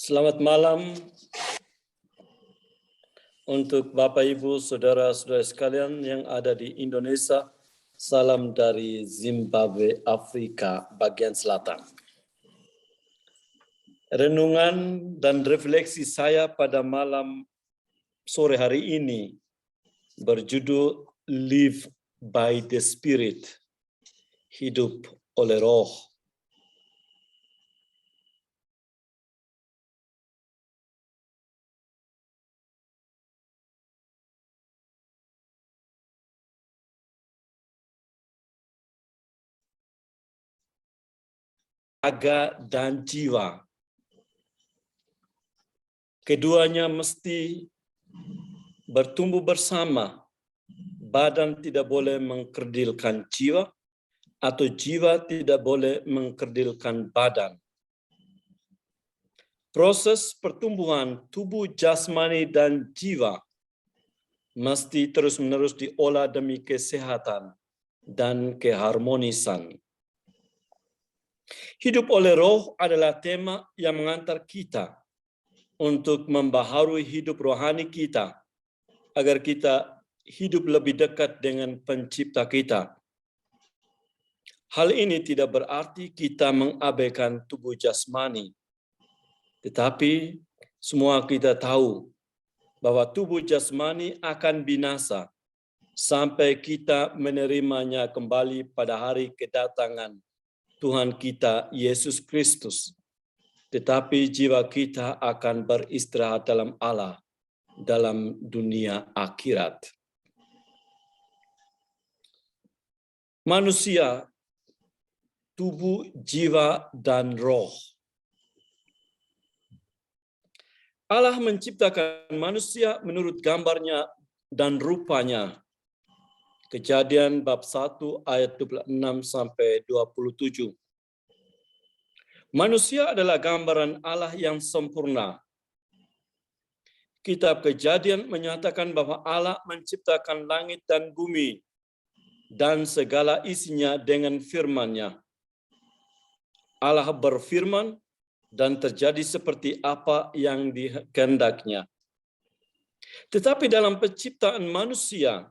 Selamat malam untuk Bapak, Ibu, Saudara-saudara sekalian yang ada di Indonesia. Salam dari Zimbabwe, Afrika bagian selatan. Renungan dan refleksi saya pada malam sore hari ini berjudul Live by the Spirit, hidup oleh Roh. Raga dan jiwa. Keduanya mesti bertumbuh bersama. Badan tidak boleh mengkerdilkan jiwa, atau jiwa tidak boleh mengkerdilkan badan. Proses pertumbuhan tubuh jasmani dan jiwa mesti terus-menerus diolah demi kesehatan dan keharmonisan. Hidup oleh Roh adalah tema yang mengantar kita untuk membaharui hidup rohani kita, agar kita hidup lebih dekat dengan Pencipta kita. Hal ini tidak berarti kita mengabaikan tubuh jasmani, tetapi semua kita tahu bahwa tubuh jasmani akan binasa sampai kita menerimanya kembali pada hari kedatangan Tuhan kita Yesus Kristus. Tetapi jiwa kita akan beristirahat dalam Allah, dalam dunia akhirat. Manusia, tubuh, jiwa, dan roh. Allah menciptakan manusia menurut gambarnya dan rupanya. Kejadian bab 1 ayat 26 sampai 27. Manusia adalah gambaran Allah yang sempurna. Kitab Kejadian menyatakan bahwa Allah menciptakan langit dan bumi dan segala isinya dengan firman-Nya. Allah berfirman dan terjadi seperti apa yang dikehendaknya. Tetapi dalam penciptaan manusia,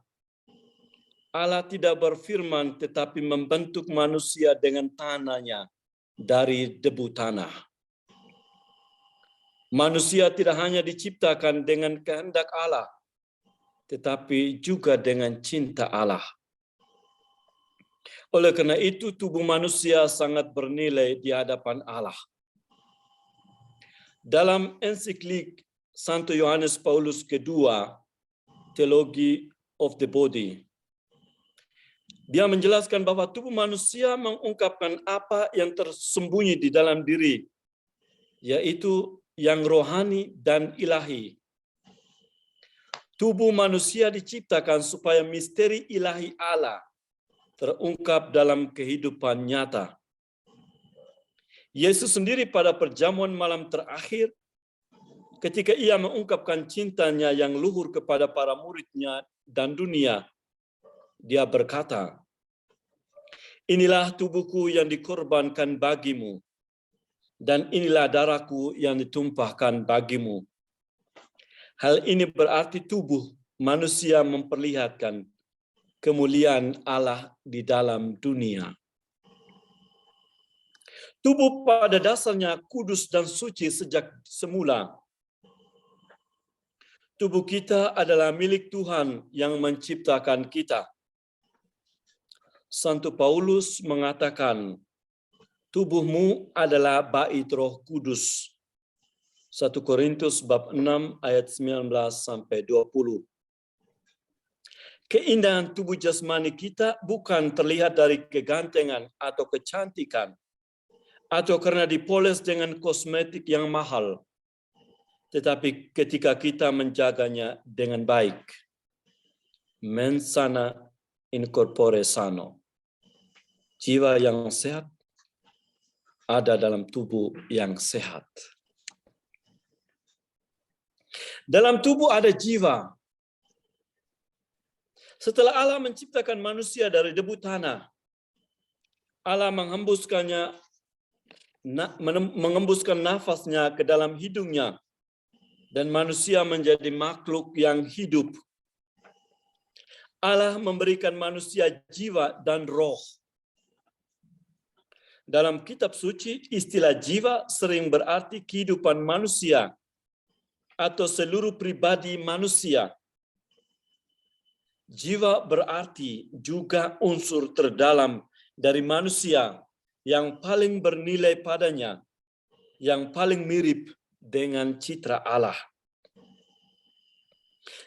Allah tidak berfirman tetapi membentuk manusia dengan tanahnya dari debu tanah. Manusia tidak hanya diciptakan dengan kehendak Allah, tetapi juga dengan cinta Allah. Oleh karena itu, tubuh manusia sangat bernilai di hadapan Allah. Dalam ensiklik Santo Yohanes Paulus II, Theology of the Body, dia menjelaskan bahwa tubuh manusia mengungkapkan apa yang tersembunyi di dalam diri, yaitu yang rohani dan ilahi. Tubuh manusia diciptakan supaya misteri ilahi Allah terungkap dalam kehidupan nyata. Yesus sendiri pada perjamuan malam terakhir, ketika ia mengungkapkan cintanya yang luhur kepada para murid-Nya dan dunia, dia berkata, "Inilah tubuhku yang dikorbankan bagimu, dan inilah darahku yang ditumpahkan bagimu." Hal ini berarti tubuh manusia memperlihatkan kemuliaan Allah di dalam dunia. Tubuh pada dasarnya kudus dan suci sejak semula. Tubuh kita adalah milik Tuhan yang menciptakan kita. Santo Paulus mengatakan, tubuhmu adalah bait Roh Kudus. 1 Korintus bab 6 ayat 19 sampai 20. Keindahan tubuh jasmani kita bukan terlihat dari kegantengan atau kecantikan, atau karena dipoles dengan kosmetik yang mahal, tetapi ketika kita menjaganya dengan baik. Mens sana in corpore sano. Jiwa yang sehat ada dalam tubuh yang sehat. Dalam tubuh ada jiwa. Setelah Allah menciptakan manusia dari debu tanah, Allah menghembuskannya mengembuskan nafasnya ke dalam hidungnya, dan manusia menjadi makhluk yang hidup. Allah memberikan manusia jiwa dan roh. Dalam kitab suci, istilah jiwa sering berarti kehidupan manusia atau seluruh pribadi manusia. Jiwa berarti juga unsur terdalam dari manusia yang paling bernilai padanya, yang paling mirip dengan citra Allah.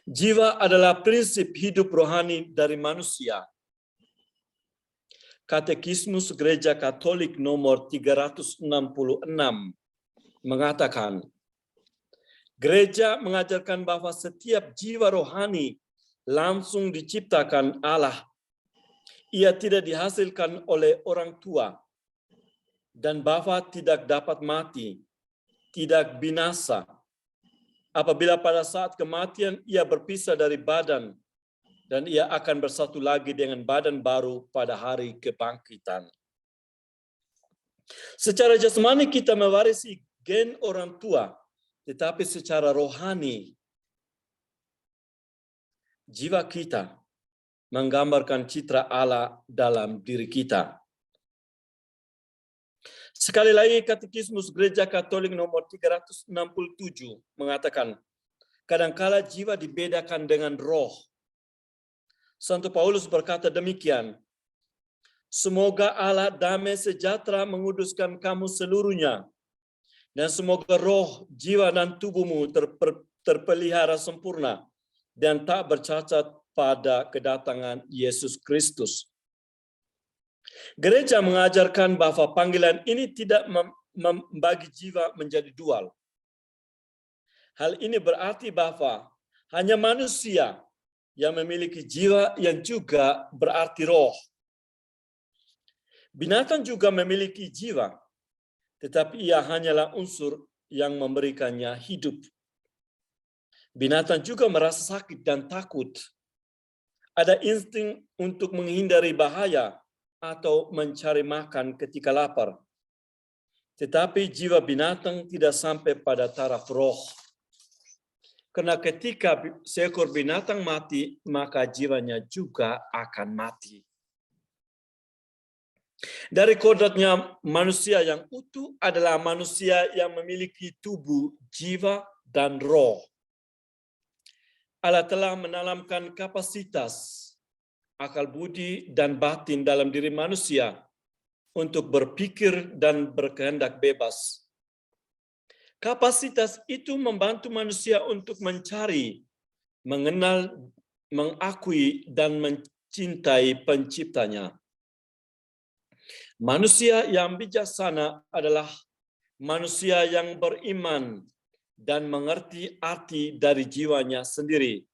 Jiwa adalah prinsip hidup rohani dari manusia. Katekismus Gereja Katolik nomor 366 mengatakan, gereja mengajarkan bahwa setiap jiwa rohani langsung diciptakan Allah. Ia tidak dihasilkan oleh orang tua, dan bahwa tidak dapat mati, tidak binasa. Apabila pada saat kematian ia berpisah dari badan, dan ia akan bersatu lagi dengan badan baru pada hari kebangkitan. Secara jasmani kita mewarisi gen orang tua, tetapi secara rohani, jiwa kita menggambarkan citra Allah dalam diri kita. Sekali lagi, Katekismus Gereja Katolik nomor 367 mengatakan, kadangkala jiwa dibedakan dengan roh. Santo Paulus berkata demikian, semoga Allah damai sejahtera menguduskan kamu seluruhnya, dan semoga roh, jiwa, dan tubuhmu terpelihara sempurna dan tak bercacat pada kedatangan Yesus Kristus. Gereja mengajarkan bahwa panggilan ini tidak membagi jiwa menjadi dual. Hal ini berarti bahwa hanya manusia yang memiliki jiwa yang juga berarti roh. Binatang juga memiliki jiwa, tetapi ia hanyalah unsur yang memberikannya hidup. Binatang juga merasa sakit dan takut. Ada insting untuk menghindari bahaya atau mencari makan ketika lapar. Tetapi jiwa binatang tidak sampai pada taraf roh. Karena ketika seekor binatang mati, maka jiwanya juga akan mati. Dari kodratnya manusia yang utuh adalah manusia yang memiliki tubuh, jiwa, dan roh. Allah telah menanamkan kapasitas akal budi dan batin dalam diri manusia untuk berpikir dan berkehendak bebas. Kapasitas itu membantu manusia untuk mencari, mengenal, mengakui, dan mencintai penciptanya. Manusia yang bijaksana adalah manusia yang beriman dan mengerti arti dari jiwanya sendiri.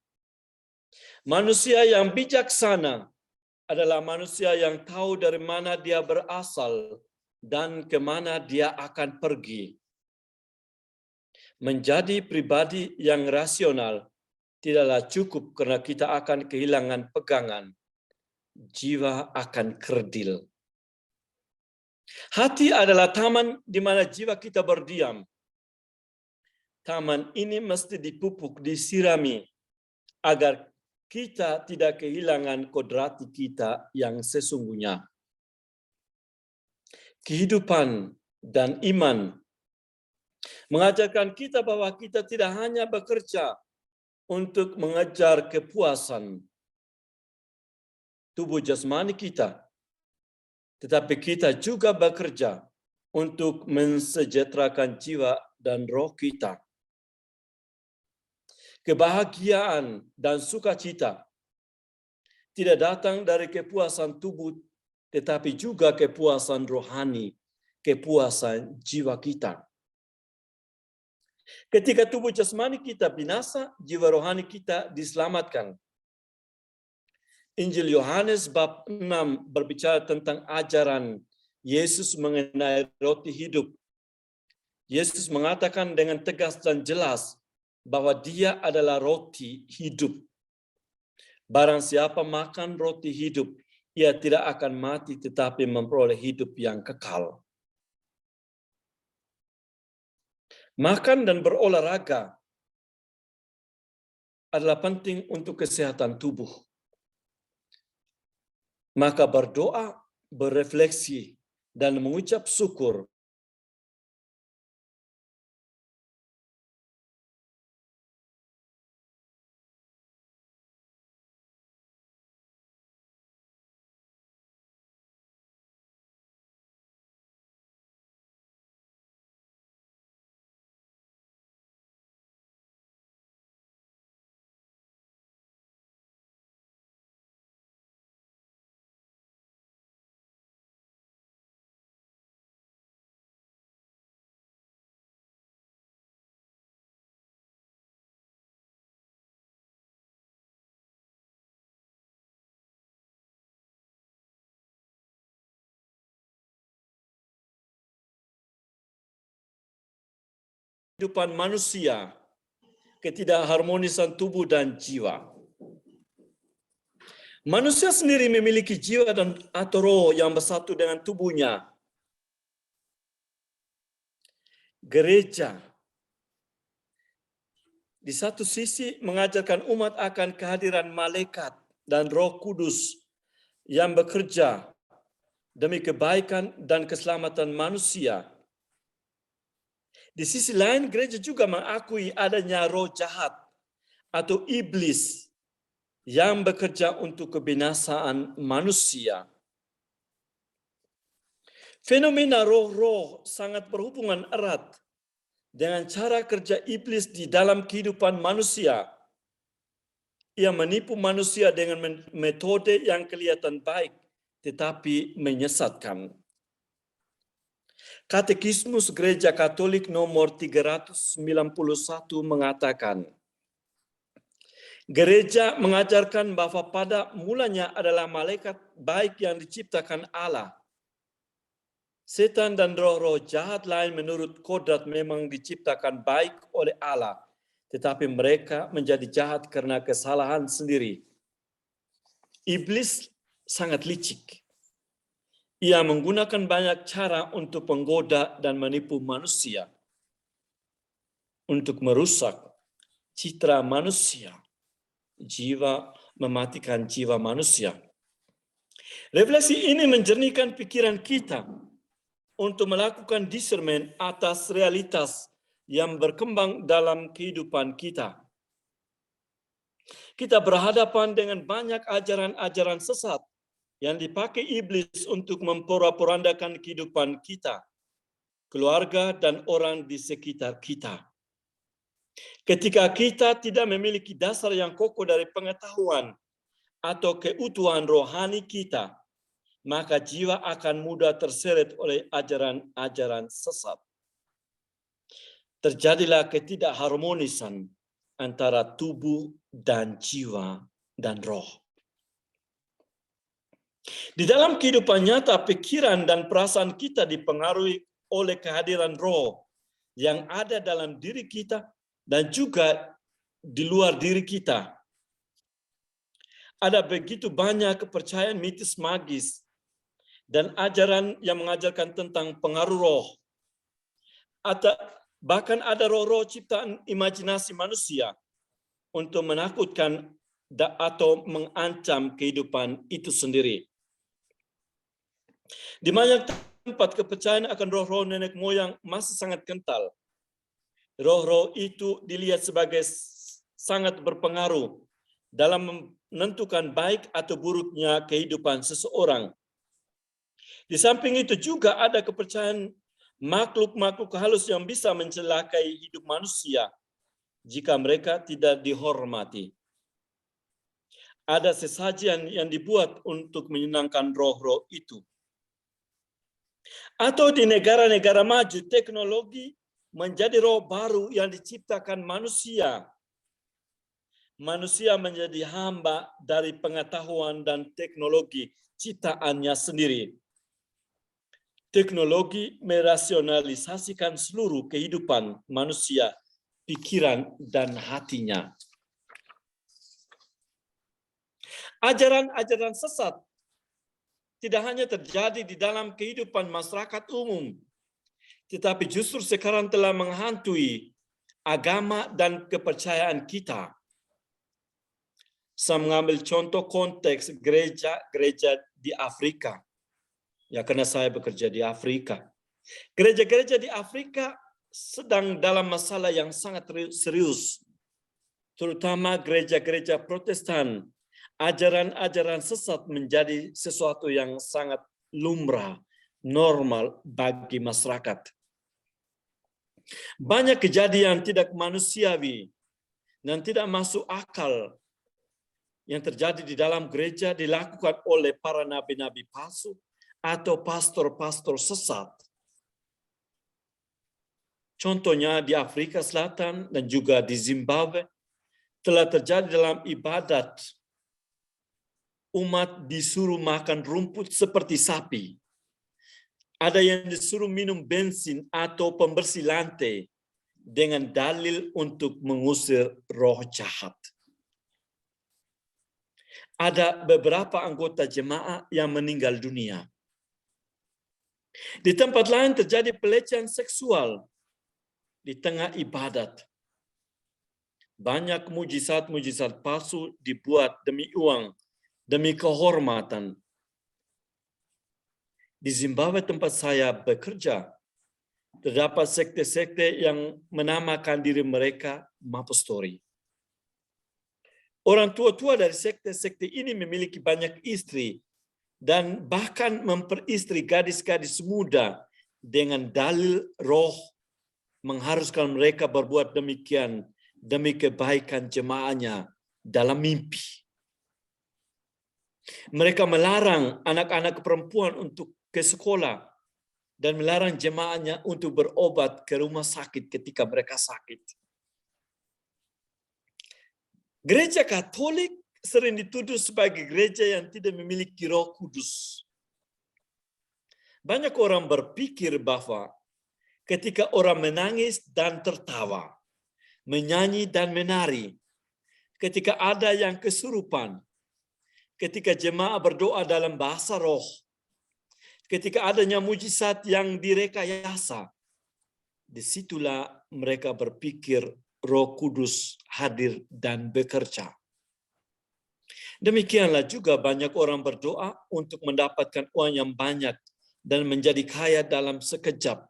Manusia yang bijaksana adalah manusia yang tahu dari mana dia berasal dan kemana dia akan pergi. Menjadi pribadi yang rasional tidaklah cukup karena kita akan kehilangan pegangan. Jiwa akan kerdil. Hati adalah taman di mana jiwa kita berdiam. Taman ini mesti dipupuk, disirami, agar kita tidak kehilangan kodrati kita yang sesungguhnya. Kehidupan dan iman mengajarkan kita bahwa kita tidak hanya bekerja untuk mengejar kepuasan tubuh jasmani kita, tetapi kita juga bekerja untuk mensejahterakan jiwa dan roh kita. Kebahagiaan dan sukacita tidak datang dari kepuasan tubuh, tetapi juga kepuasan rohani, kepuasan jiwa kita. Ketika tubuh jasmani kita binasa, jiwa rohani kita diselamatkan. Injil Yohanes bab 6 berbicara tentang ajaran Yesus mengenai roti hidup. Yesus mengatakan dengan tegas dan jelas bahwa dia adalah roti hidup. Barang siapa makan roti hidup, ia tidak akan mati tetapi memperoleh hidup yang kekal. Makan dan berolahraga adalah penting untuk kesehatan tubuh. Maka berdoa, berefleksi, dan mengucap syukur kehidupan manusia, ketidakharmonisan tubuh dan jiwa. Manusia sendiri memiliki jiwa dan atau roh yang bersatu dengan tubuhnya. Gereja di satu sisi mengajarkan umat akan kehadiran malaikat dan Roh Kudus yang bekerja demi kebaikan dan keselamatan manusia. Di sisi lain, gereja juga mengakui adanya roh jahat atau iblis yang bekerja untuk kebinasaan manusia. Fenomena roh-roh sangat berhubungan erat dengan cara kerja iblis di dalam kehidupan manusia. Ia menipu manusia dengan metode yang kelihatan baik, tetapi menyesatkan. Katekismus Gereja Katolik nomor 391 mengatakan, gereja mengajarkan bahwa pada mulanya adalah malaikat baik yang diciptakan Allah. Setan dan roh-roh jahat lain menurut kodrat memang diciptakan baik oleh Allah, tetapi mereka menjadi jahat karena kesalahan sendiri. Iblis sangat licik. Ia menggunakan banyak cara untuk menggoda dan menipu manusia, untuk merusak citra manusia, mematikan jiwa manusia. Refleksi ini menjernihkan pikiran kita untuk melakukan discernment atas realitas yang berkembang dalam kehidupan kita. Kita berhadapan dengan banyak ajaran-ajaran sesat yang dipakai iblis untuk memporak-porandakan kehidupan kita, keluarga, dan orang di sekitar kita. Ketika kita tidak memiliki dasar yang kokoh dari pengetahuan atau keutuhan rohani kita, maka jiwa akan mudah terseret oleh ajaran-ajaran sesat. Terjadilah ketidakharmonisan antara tubuh dan jiwa dan roh. Di dalam kehidupan nyata, pikiran dan perasaan kita dipengaruhi oleh kehadiran roh yang ada dalam diri kita dan juga di luar diri kita. Ada begitu banyak kepercayaan mitis magis dan ajaran yang mengajarkan tentang pengaruh roh. Atau bahkan ada roh-roh ciptaan imajinasi manusia untuk menakutkan atau mengancam kehidupan itu sendiri. Di banyak tempat kepercayaan akan roh-roh nenek moyang masih sangat kental. Roh-roh itu dilihat sebagai sangat berpengaruh dalam menentukan baik atau buruknya kehidupan seseorang. Di samping itu juga ada kepercayaan makhluk-makhluk halus yang bisa mencelakai hidup manusia jika mereka tidak dihormati. Ada sesajian yang dibuat untuk menyenangkan roh-roh itu. Atau di negara-negara maju, teknologi menjadi roh baru yang diciptakan manusia. Manusia menjadi hamba dari pengetahuan dan teknologi ciptaannya sendiri. Teknologi merasionalisasikan seluruh kehidupan manusia, pikiran, dan hatinya. Ajaran-ajaran sesat tidak hanya terjadi di dalam kehidupan masyarakat umum, tetapi justru sekarang telah menghantui agama dan kepercayaan kita. Saya mengambil contoh konteks gereja-gereja di Afrika. Ya, karena saya bekerja di Afrika. Gereja-gereja di Afrika sedang dalam masalah yang sangat serius. Terutama gereja-gereja Protestan. Ajaran-ajaran sesat menjadi sesuatu yang sangat lumrah, normal bagi masyarakat. Banyak kejadian tidak manusiawi dan tidak masuk akal yang terjadi di dalam gereja dilakukan oleh para nabi-nabi palsu atau pastor-pastor sesat. Contohnya di Afrika Selatan dan juga di Zimbabwe telah terjadi dalam ibadat. Umat disuruh makan rumput seperti sapi. Ada yang disuruh minum bensin atau pembersih lantai dengan dalil untuk mengusir roh jahat. Ada beberapa anggota jemaah yang meninggal dunia. Di tempat lain terjadi pelecehan seksual di tengah ibadat. Banyak mujizat-mujizat palsu dibuat demi uang, demi kehormatan. Di Zimbabwe tempat saya bekerja, terdapat sekte-sekte yang menamakan diri mereka Mapustori. Orang tua-tua dari sekte-sekte ini memiliki banyak istri dan bahkan memperistri gadis-gadis muda dengan dalil roh mengharuskan mereka berbuat demikian demi kebaikan jemaahnya dalam mimpi. Mereka melarang anak-anak perempuan untuk ke sekolah dan melarang jemaahnya untuk berobat ke rumah sakit ketika mereka sakit. Gereja Katolik sering dituduh sebagai gereja yang tidak memiliki Roh Kudus. Banyak orang berpikir bahwa ketika orang menangis dan tertawa, menyanyi dan menari, ketika ada yang kesurupan, ketika jemaah berdoa dalam bahasa roh, ketika adanya mujizat yang direkayasa, disitulah mereka berpikir Roh Kudus hadir dan bekerja. Demikianlah juga banyak orang berdoa untuk mendapatkan uang yang banyak dan menjadi kaya dalam sekejap.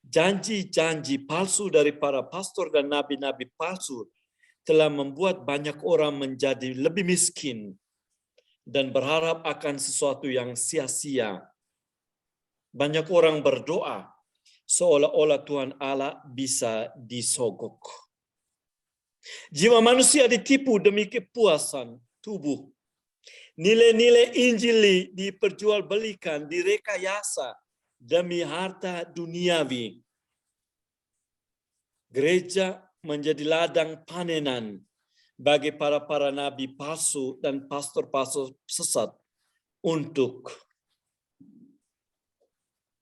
Janji-janji palsu dari para pastor dan nabi-nabi palsu telah membuat banyak orang menjadi lebih miskin dan berharap akan sesuatu yang sia-sia. Banyak orang berdoa seolah-olah Tuhan Allah bisa disogok. Jiwa manusia ditipu demi kepuasan tubuh. Nilai-nilai Injili diperjualbelikan, direkayasa demi harta duniawi. Gereja menjadi ladang panenan bagi para nabi palsu dan pastor-pastor sesat untuk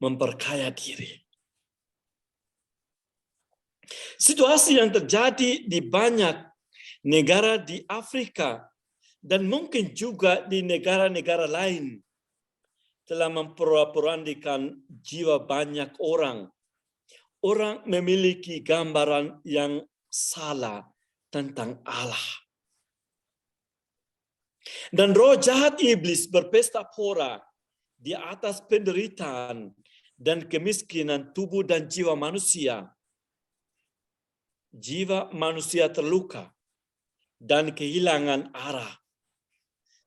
memperkaya diri. Situasi yang terjadi di banyak negara di Afrika dan mungkin juga di negara-negara lain telah memporak-porandakan jiwa banyak orang. Orang memiliki gambaran yang salah tentang Allah. Dan roh jahat iblis berpesta pora di atas penderitaan dan kemiskinan tubuh dan jiwa manusia. Jiwa manusia terluka dan kehilangan arah.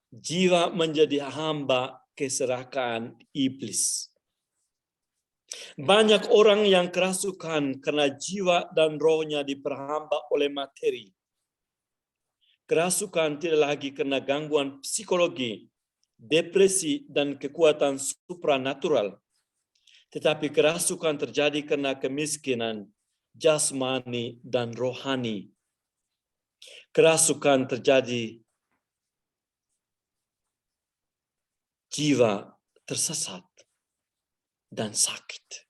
Jiwa menjadi hamba keserakahan iblis. Banyak orang yang kerasukan karena jiwa dan rohnya diperhamba oleh materi. Kerasukan tidak lagi karena gangguan psikologi, depresi, dan kekuatan supranatural. Tetapi kerasukan terjadi karena kemiskinan jasmani dan rohani. Kerasukan terjadi jiwa tersesat dan sakit.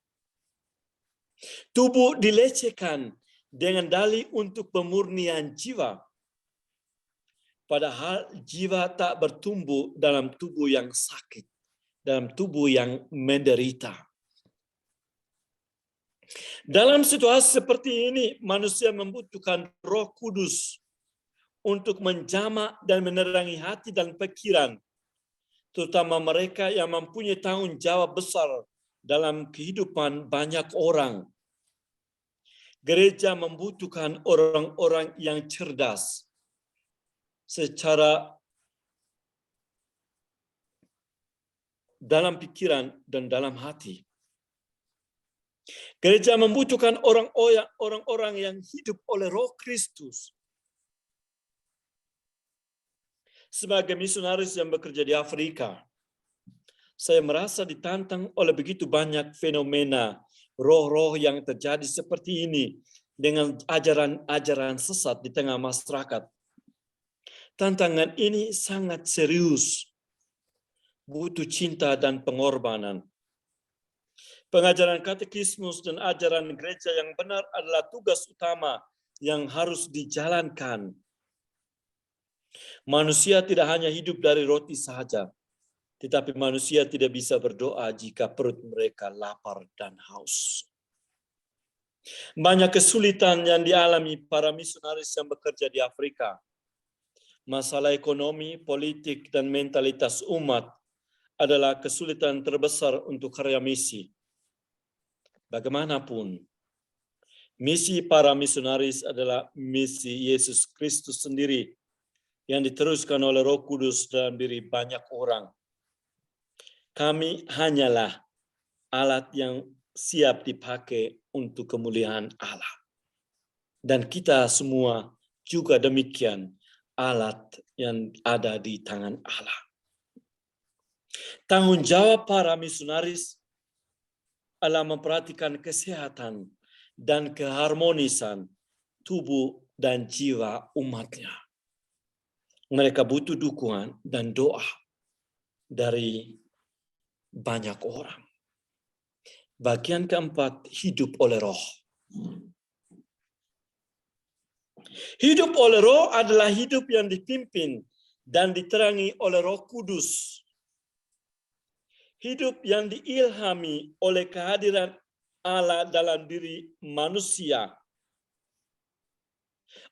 Tubuh dilecehkan dengan dalih untuk pemurnian jiwa. Padahal jiwa tak bertumbuh dalam tubuh yang sakit, dalam tubuh yang menderita. Dalam situasi seperti ini, manusia membutuhkan Roh Kudus untuk menjamak dan menerangi hati dan pikiran, terutama mereka yang mempunyai tanggung jawab besar dalam kehidupan banyak orang. Gereja membutuhkan orang-orang yang cerdas secara dalam pikiran dan dalam hati. Gereja membutuhkan orang-orang yang hidup oleh Roh Kristus. Sebagai misionaris yang bekerja di Afrika, saya merasa ditantang oleh begitu banyak fenomena roh-roh yang terjadi seperti ini dengan ajaran-ajaran sesat di tengah masyarakat. Tantangan ini sangat serius, butuh cinta dan pengorbanan. Pengajaran katekismus dan ajaran gereja yang benar adalah tugas utama yang harus dijalankan. Manusia tidak hanya hidup dari roti saja, tetapi manusia tidak bisa berdoa jika perut mereka lapar dan haus. Banyak kesulitan yang dialami para misionaris yang bekerja di Afrika. Masalah ekonomi, politik, dan mentalitas umat adalah kesulitan terbesar untuk karya misi. Bagaimanapun, misi para misionaris adalah misi Yesus Kristus sendiri yang diteruskan oleh Roh Kudus dalam diri banyak orang. Kami hanyalah alat yang siap dipakai untuk kemuliaan Allah. Dan kita semua juga demikian, alat yang ada di tangan Allah. Tanggung jawab para misionaris adalah memperhatikan kesehatan dan keharmonisan tubuh dan jiwa umatnya. Mereka butuh dukungan dan doa dari banyak orang. Bagian keempat, hidup oleh Roh. Hidup oleh Roh adalah hidup yang dipimpin dan diterangi oleh Roh Kudus. Hidup yang diilhami oleh kehadiran Allah dalam diri manusia.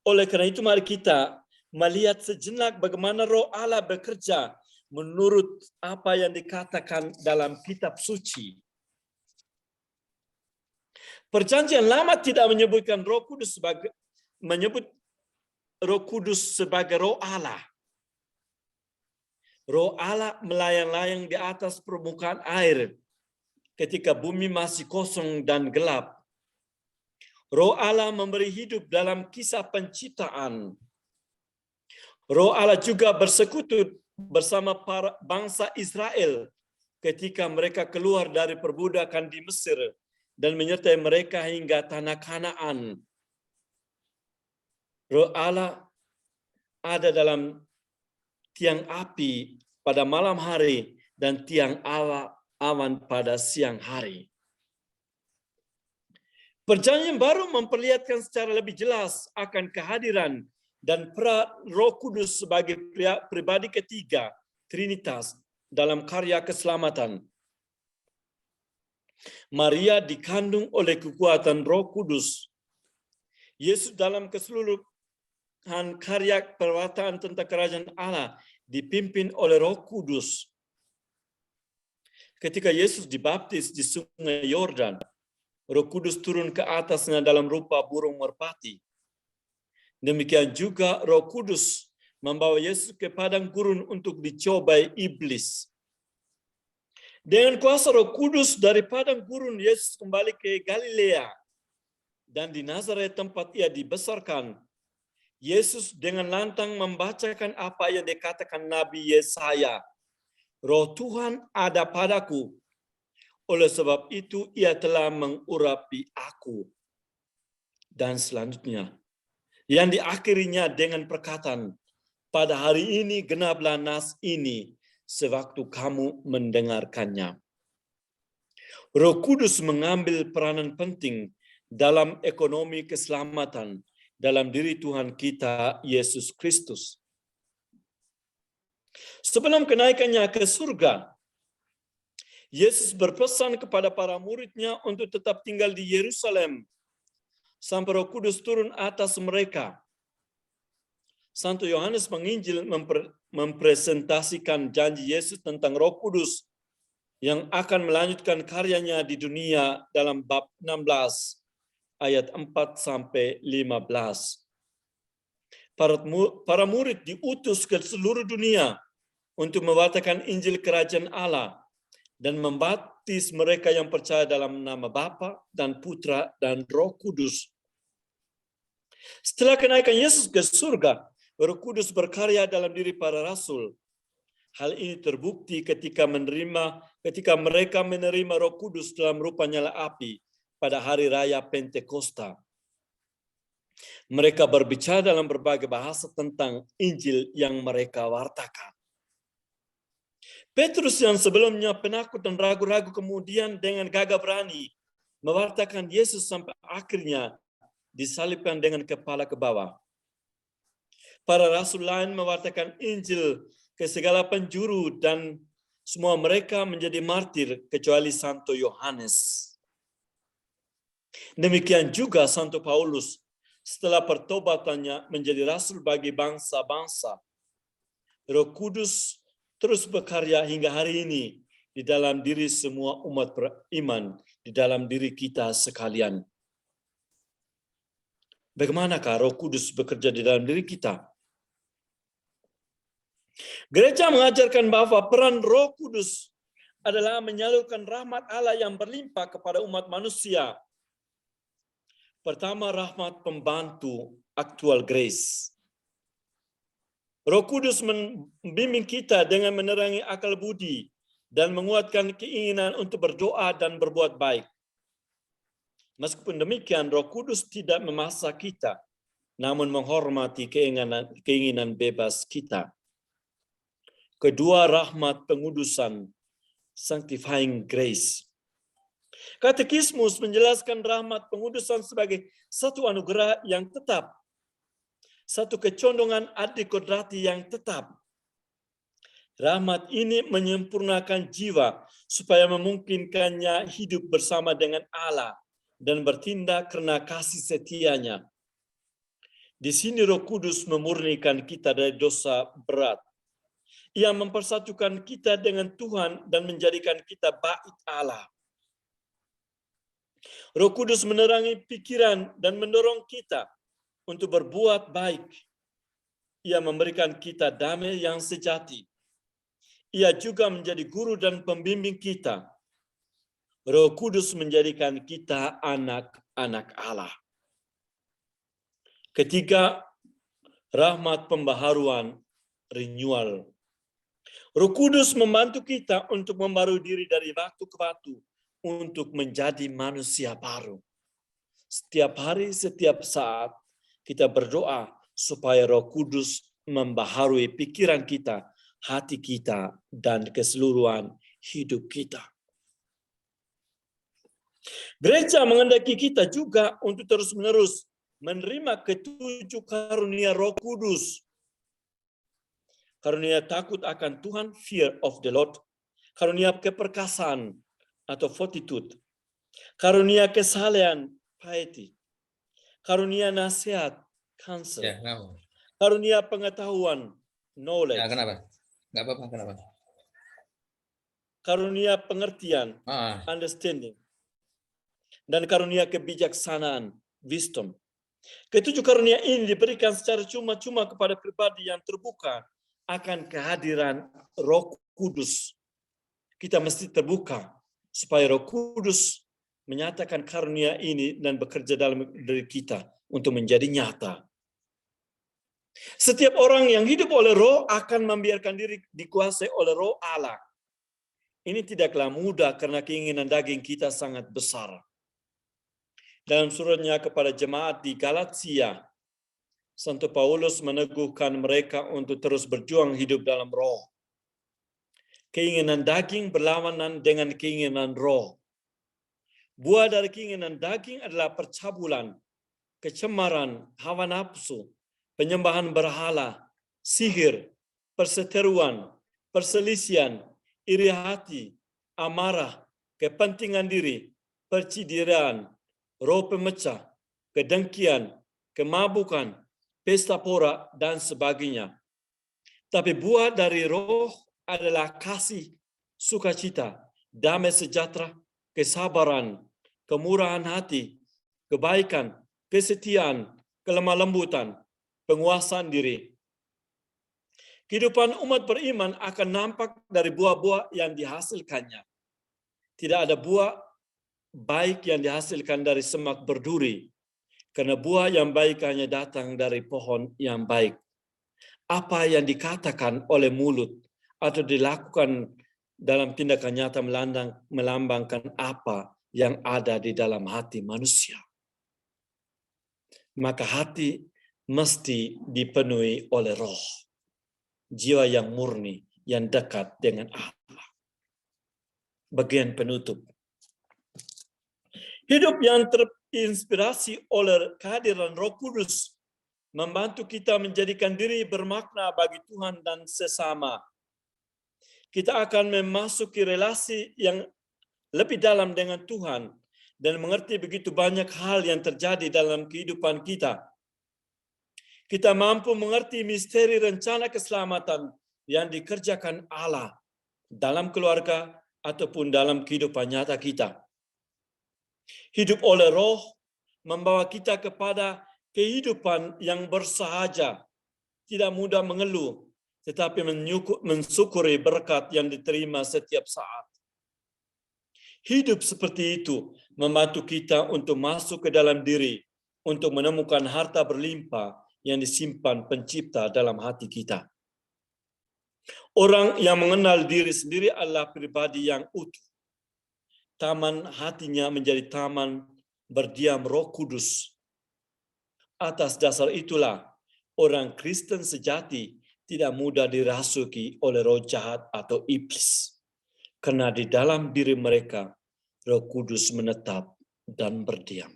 Oleh karena itu mari kita melihat sejenak bagaimana Roh Allah bekerja menurut apa yang dikatakan dalam kitab suci. Perjanjian Lama tidak menyebutkan Roh Kudus sebagai Roh Allah. Roh Allah melayang-layang di atas permukaan air ketika bumi masih kosong dan gelap. Roh Allah memberi hidup dalam kisah penciptaan. Roh Allah juga bersekutu bersama para bangsa Israel ketika mereka keluar dari perbudakan di Mesir dan menyertai mereka hingga tanah Kanaan. Roh Allah ada dalam tiang api pada malam hari dan tiang awan pada siang hari. Perjanjian Baru memperlihatkan secara lebih jelas akan kehadiran dan peran Roh Kudus sebagai pribadi ketiga, Trinitas, dalam karya keselamatan. Maria dikandung oleh kekuatan Roh Kudus. Yesus dalam keseluruhan karya perwataan tentang kerajaan Allah dipimpin oleh Roh Kudus. Ketika Yesus dibaptis di Sungai Yordan, Roh Kudus turun ke atasnya dalam rupa burung merpati. Demikian juga Roh Kudus membawa Yesus ke padang gurun untuk dicobai iblis. Dengan kuasa Roh Kudus dari padang gurun, Yesus kembali ke Galilea. Dan di Nazaret tempat ia dibesarkan, Yesus dengan lantang membacakan apa yang dikatakan Nabi Yesaya. Roh Tuhan ada padaku, oleh sebab itu ia telah mengurapi aku. Dan selanjutnya, yang diakhirinya dengan perkataan, pada hari ini genaplah nas ini, sewaktu kamu mendengarkannya. Roh Kudus mengambil peranan penting dalam ekonomi keselamatan dalam diri Tuhan kita, Yesus Kristus. Sebelum kenaikannya ke surga, Yesus berpesan kepada para murid-Nya untuk tetap tinggal di Yerusalem sampai Roh Kudus turun atas mereka. Santo Yohanes Penginjil mempresentasikan janji Yesus tentang Roh Kudus yang akan melanjutkan karyanya di dunia dalam bab 16 ayat 4-15. Para murid diutus ke seluruh dunia untuk mewartakan Injil Kerajaan Allah dan membaptis mereka yang percaya dalam nama Bapa dan Putra dan Roh Kudus. Setelah kenaikan Yesus ke surga, Roh Kudus berkarya dalam diri para rasul. Hal ini terbukti ketika mereka menerima Roh Kudus dalam rupa nyala api pada hari raya Pentakosta. Mereka berbicara dalam berbagai bahasa tentang Injil yang mereka wartakan. Petrus yang sebelumnya penakut dan ragu-ragu kemudian dengan gagah berani mewartakan Yesus sampai akhirnya disalibkan dengan kepala ke bawah. Para rasul lain mewartakan Injil ke segala penjuru dan semua mereka menjadi martir kecuali Santo Yohanes. Demikian juga Santo Paulus setelah pertobatannya menjadi rasul bagi bangsa-bangsa. Roh Kudus terus bekarya hingga hari ini di dalam diri semua umat beriman, di dalam diri kita sekalian. Bagaimanakah Roh Kudus bekerja di dalam diri kita? Gereja mengajarkan bahwa peran Roh Kudus adalah menyalurkan rahmat Allah yang berlimpah kepada umat manusia. Pertama, rahmat pembantu, actual grace. Roh Kudus membimbing kita dengan menerangi akal budi dan menguatkan keinginan untuk berdoa dan berbuat baik. Meskipun demikian, Roh Kudus tidak memaksa kita, namun menghormati keinginan bebas kita. Kedua, rahmat pengudusan, sanctifying grace. Katekismus menjelaskan rahmat pengudusan sebagai satu anugerah yang tetap, satu kecondongan adikodrati yang tetap. Rahmat ini menyempurnakan jiwa supaya memungkinkannya hidup bersama dengan Allah dan bertindak karena kasih setianya. Di sini Roh Kudus memurnikan kita dari dosa berat. Ia mempersatukan kita dengan Tuhan dan menjadikan kita bait Allah. Roh Kudus menerangi pikiran dan mendorong kita untuk berbuat baik. Ia memberikan kita damai yang sejati. Ia juga menjadi guru dan pembimbing kita. Roh Kudus menjadikan kita anak-anak Allah. Ketiga, rahmat pembaharuan, renewal. Roh Kudus membantu kita untuk membaharui diri dari waktu ke waktu untuk menjadi manusia baru. Setiap hari, setiap saat kita berdoa supaya Roh Kudus membaharui pikiran kita, hati kita, dan keseluruhan hidup kita. Gereja menghendaki kita juga untuk terus-menerus menerima ketujuh karunia Roh Kudus. Karunia takut akan Tuhan, fear of the Lord. Karunia keperkasaan atau fortitude. Karunia kesalehan, piety. Karunia nasihat, counsel. Ya, kenapa? Karunia pengetahuan, knowledge. Ya, kenapa? Nggak apa-apa, kenapa? Karunia pengertian, understanding. Dan karunia kebijaksanaan, wisdom. Ketujuh karunia ini diberikan secara cuma-cuma kepada pribadi yang terbuka akan kehadiran Roh Kudus. Kita mesti terbuka supaya Roh Kudus menyatakan karunia ini dan bekerja dalam diri kita untuk menjadi nyata. Setiap orang yang hidup oleh Roh akan membiarkan diri dikuasai oleh Roh Allah. Ini tidaklah mudah karena keinginan daging kita sangat besar. Dalam suratnya kepada jemaat di Galatia, Santo Paulus meneguhkan mereka untuk terus berjuang hidup dalam Roh. Keinginan daging berlawanan dengan keinginan Roh. Buah dari keinginan daging adalah percabulan, kecemaran, hawa nafsu, penyembahan berhala, sihir, perseteruan, perselisihan, iri hati, amarah, kepentingan diri, percidiran, roh pemecah, kedengkian, kemabukan, pesta pora, dan sebagainya. Tapi buah dari roh adalah kasih, sukacita, damai sejahtera, kesabaran, kemurahan hati, kebaikan, kesetiaan, kelemah lembutan, penguasaan diri. Kehidupan umat beriman akan nampak dari buah-buah yang dihasilkannya. Tidak ada buah baik yang dihasilkan dari semak berduri, karena buah yang baik hanya datang dari pohon yang baik. Apa yang dikatakan oleh mulut atau dilakukan dalam tindakan nyata melambangkan apa yang ada di dalam hati manusia. Maka hati mesti dipenuhi oleh roh, jiwa yang murni, yang dekat dengan Allah. Bagian penutup. Hidup yang terinspirasi oleh kehadiran Roh Kudus membantu kita menjadikan diri bermakna bagi Tuhan dan sesama. Kita akan memasuki relasi yang lebih dalam dengan Tuhan dan mengerti begitu banyak hal yang terjadi dalam kehidupan kita. Kita mampu mengerti misteri rencana keselamatan yang dikerjakan Allah dalam keluarga ataupun dalam kehidupan nyata kita. Hidup oleh Roh membawa kita kepada kehidupan yang bersahaja, tidak mudah mengeluh, tetapi mensyukuri berkat yang diterima setiap saat. Hidup seperti itu membantu kita untuk masuk ke dalam diri, untuk menemukan harta berlimpah yang disimpan Pencipta dalam hati kita. Orang yang mengenal diri sendiri adalah pribadi yang utuh. Taman hatinya menjadi taman berdiam Roh Kudus. Atas dasar itulah orang Kristen sejati tidak mudah dirasuki oleh roh jahat atau iblis. Karena di dalam diri mereka Roh Kudus menetap dan berdiam.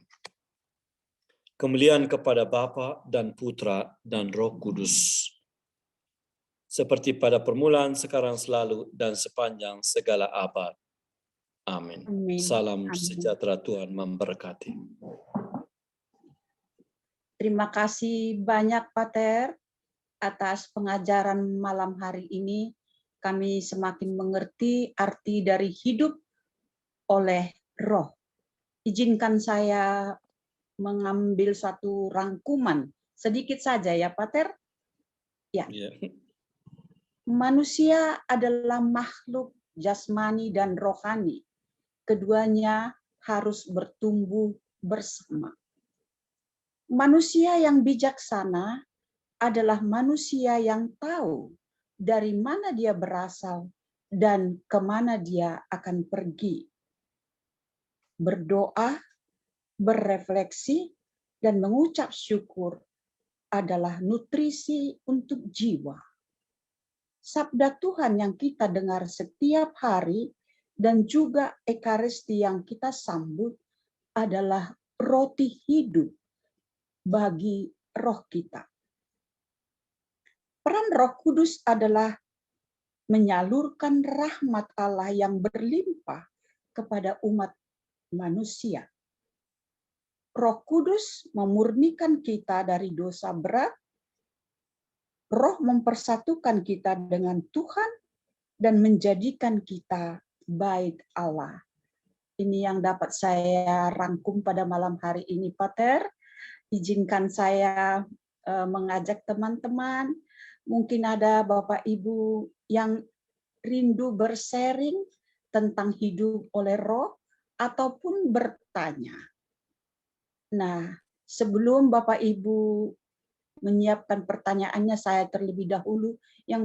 Kemuliaan kepada Bapa dan Putra dan Roh Kudus. Seperti pada permulaan, sekarang, selalu, dan sepanjang segala abad. Amin. Amin. Salam Amin. sejahtera Tuhan memberkati. Terima kasih banyak Pater atas pengajaran malam hari ini. Kami semakin mengerti arti dari hidup oleh roh. Izinkan saya mengambil satu rangkuman sedikit saja ya Pater. Ya. Manusia adalah makhluk jasmani dan rohani. Keduanya harus bertumbuh bersama. Manusia yang bijaksana adalah manusia yang tahu dari mana dia berasal dan kemana dia akan pergi. Berdoa, berefleksi, dan mengucap syukur adalah nutrisi untuk jiwa. Sabda Tuhan yang kita dengar setiap hari dan juga ekaristi yang kita sambut adalah roti hidup bagi roh kita. Peran Roh Kudus adalah menyalurkan rahmat Allah yang berlimpah kepada umat manusia. Roh Kudus memurnikan kita dari dosa berat. Roh mempersatukan kita dengan Tuhan dan menjadikan kita bait Allah. Ini yang dapat saya rangkum pada malam hari ini, Pater. Izinkan saya mengajak teman-teman, mungkin ada Bapak Ibu yang rindu bersharing tentang hidup oleh roh ataupun bertanya. Nah, sebelum Bapak Ibu menyiapkan pertanyaannya, saya terlebih dahulu yang